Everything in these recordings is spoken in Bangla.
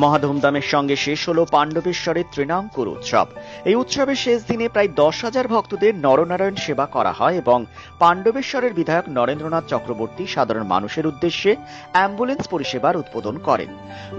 মহাধুমধামের সঙ্গে শেষ হলো পাণ্ডবেশ্বরের তৃণাঙ্কুর উৎসব। এই উৎসবের শেষ দিনে প্রায় 10,000 ভক্তদের নরনারায়ণ সেবা করা হয় এবং পাণ্ডবেশ্বরের বিধায়ক নরেন্দ্রনাথ চক্রবর্তী সাধারণ মানুষের উদ্দেশ্যে অ্যাম্বুলেন্স পরিষেবার উদ্বোধন করেন।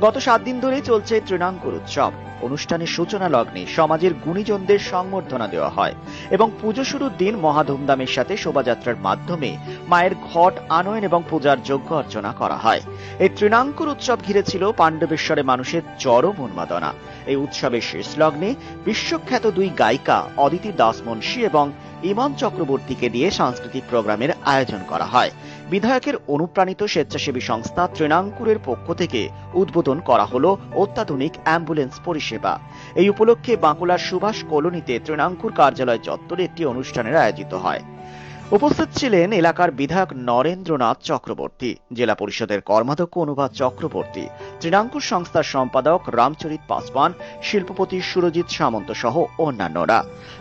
গত 7 দিন ধরে চলছে তৃণাঙ্কুর উৎসব। অনুষ্ঠানের সূচনা লগ্নে সমাজের গুণীজনদের সংবর্ধনা দেওয়া হয় এবং পুজো শুরুর দিন মহাধুমধামের সাথে শোভাযাত্রার মাধ্যমে মায়ের ঘট আনয়ন এবং পূজার যজ্ঞ অর্চনা করা হয়। এই তৃণাঙ্কুর উৎসব ঘিরে ছিল পাণ্ডবেশ্বরে মানুষের চরম উন্মাদনা। এই উৎসবের শেষ লগ্নে বিশ্বখ্যাত দুই গায়িকা অদিতি দাসমুন্সী এবং ইমন চক্রবর্তীকে দিয়ে সাংস্কৃতিক প্রোগ্রামের আয়োজন করা হয়। বিধায়কের অনুপ্রাণিত স্বেচ্ছাসেবী সংস্থা তৃণাঙ্কুরের পক্ষ থেকে উদ্বোধন করা হলো অত্যাধুনিক অ্যাম্বুলেন্স পরিষেবা। এই উপলক্ষে বাঁকুড়ার সুভাষ কলোনিতে তৃণাঙ্কুর কার্যালয় চত্বরে একটি অনুষ্ঠানের আয়োজিত হয়। উপস্থিত ছিলেন এলাকার বিধায়ক নরেন্দ্রনাথ চক্রবর্তী, জেলা পরিষদের কর্মাধ্যক্ষ অনুবাদ চক্রবর্তী, তৃণাঙ্কুর সংস্থার সম্পাদক রামচরিত পাসওয়ান, শিল্পপতি সুরজিৎ সামন্ত সহ অন্যান্যরা।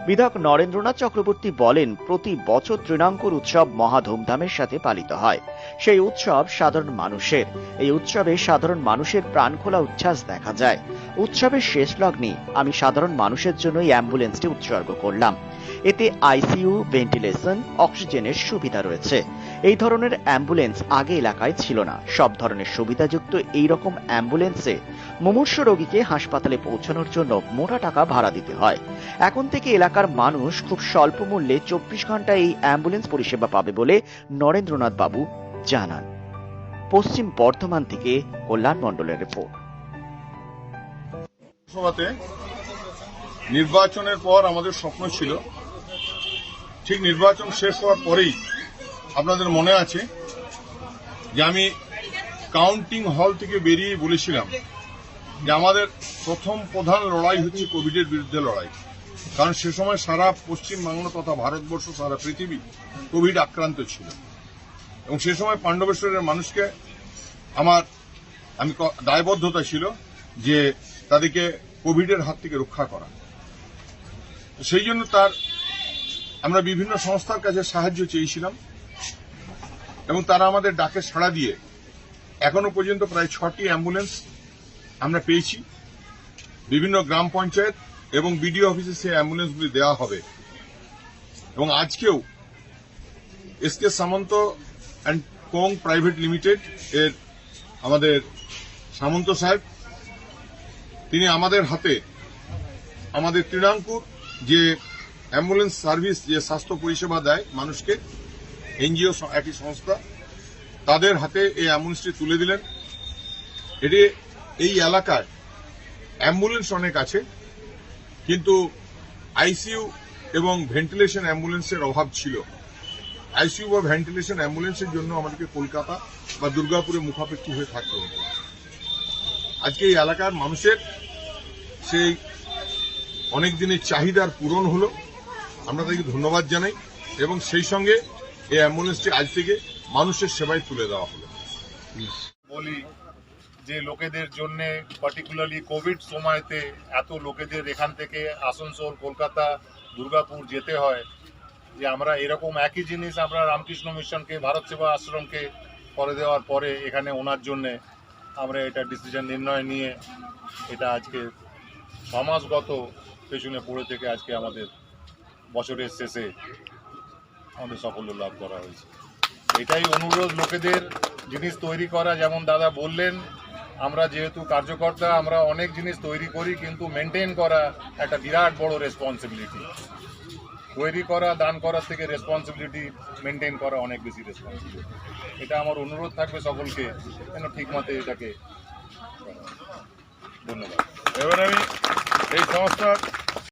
বিধায়ক নরেন্দ্রনাথ চক্রবর্তী বলেন, প্রতি বছর তৃণাঙ্কুর উৎসব মহা ধুমধামের সাথে পালিত হয়। সেই উৎসব সাধারণ মানুষের। এই উৎসবে সাধারণ মানুষের প্রাণখোলা উচ্ছ্বাস দেখা যায়। উৎসবের শেষ লগ্নে আমি সাধারণ মানুষের জন্য এই অ্যাম্বুলেন্সটি উৎসর্গ করলাম। এতে আইসিইউ, ভেন্টিলেশন, অক্সিজেনের সুবিধা রয়েছে। এই ধরনের অ্যাম্বুলেন্স আগে এলাকায় ছিল না। সব ধরনের সুবিধাযুক্ত এই রকম অ্যাম্বুলেন্সে মুমূর্ষ রোগীকে হাসপাতালে পৌঁছানোর জন্য মোটা টাকা ভাড়া দিতে হয়। এখন থেকে এলাকার মানুষ খুব স্বল্প মূল্যে 24 ঘন্টা এই অ্যাম্বুলেন্স পরিষেবা পাবে বলে নরেন্দ্রনাথ বাবু জানান। পশ্চিম বর্ধমান থেকে কল্যাণ মণ্ডলের রিপোর্ট। নির্বাচনের পর আমাদের স্বপ্ন ছিল, ঠিক নির্বাচন শেষ হওয়ার পরেই আপনাদের মনে আছে যে আমি কাউন্টিং হল থেকে বেরিয়ে বলেছিলাম যে আমাদের প্রথম প্রধান লড়াই হচ্ছে কোভিডের বিরুদ্ধে লড়াই। কারণ সে সময় সারা পশ্চিমবাংলা তথা ভারতবর্ষ, সারা পৃথিবী কোভিড আক্রান্ত ছিল এবং সে সময় পাণ্ডবেশ্বরের মানুষকে আমি দায়বদ্ধতা ছিল যে তাদেরকে কোভিডের হাত থেকে রক্ষা করা। সেই জন্য আমরা বিভিন্ন সংস্থার কাছে সাহায্য চেয়েছিলাম এবং তারা আমাদের ডাকে সাড়া দিয়ে এখনো পর্যন্ত প্রায় 6টি অ্যাম্বুলেন্স আমরা পেয়েছি। বিভিন্ন গ্রাম পঞ্চায়েত এবং বিডিও অফিসে সেই অ্যাম্বুলেন্সগুলি দেওয়া হবে এবং আজকেও SK Samanta and co private limited এর আমাদের সামন্ত সাহেব, তিনি আমাদের হাতে আমাদের তৃণাঙ্কুর যে অ্যাম্বুলেন্স সার্ভিস, যে স্বাস্থ্য পরিষেবা দেয় মানুষকে, এনজিও একই সংস্থা, তাদের হাতে এই অ্যাম্বুলেন্সটি তুলে দিলেন। এই এলাকায় অ্যাম্বুলেন্স অনেক আছে, কিন্তু আইসিইউ এবং ভেন্টিলেশন অ্যাম্বুলেন্সের অভাব ছিল। আইসিইউ বা ভেন্টিলেশন অ্যাম্বুলেন্সের জন্য আমাদেরকে কলকাতা বা দুর্গাপুরে মুখাপেক্ষী হয়ে থাকতে হতো। আজকে এই এলাকার মানুষের সেই অনেক দিনের চাহিদার পূরণ হলো, আমরা তাদেরকে ধন্যবাদ জানাই এবং সেই সঙ্গে এই অ্যাম্বুলেন্সটি আজ থেকে মানুষের সেবায় তুলে দেওয়া হলো। বলি যে লোকেদের জন্য পার্টিকুলারলি কোভিড সময়তে এত লোকেদের এখান থেকে আসানসোল, কলকাতা, দুর্গাপুর যেতে হয়, যে আমরা এরকম একই জিনিস আমরা রামকৃষ্ণ মিশনকে, ভারত সেবা আশ্রমকে করে দেওয়ার পরে এখানে ওনার জন্যে আমরা এটা ডিসিশন নির্ণয় নিয়ে এটা আজকে সমাজগত পেছনে পড়ে থেকে আজকে আমাদের বছরের শেষে আমাদের সাফল্য লাভ করা হয়েছে। এটাই অনুরোধ লোকেদের জিনিস তৈরি করা। যেমন দাদা বললেন, আমরা যেহেতু কার্যকর্তা, আমরা অনেক জিনিস তৈরি করি, কিন্তু মেনটেন করা একটা বিরাট বড় রেসপন্সিবিলিটি। তৈরি করা, দান করার থেকে রেসপন্সিবিলিটি মেনটেন করা অনেক বেশি রেসপন্সিবিলিটি। এটা আমার অনুরোধ থাকবে সকলকে যেন ঠিক মতো এটাকে। ধন্যবাদ। এবার আমি এই সংস্থার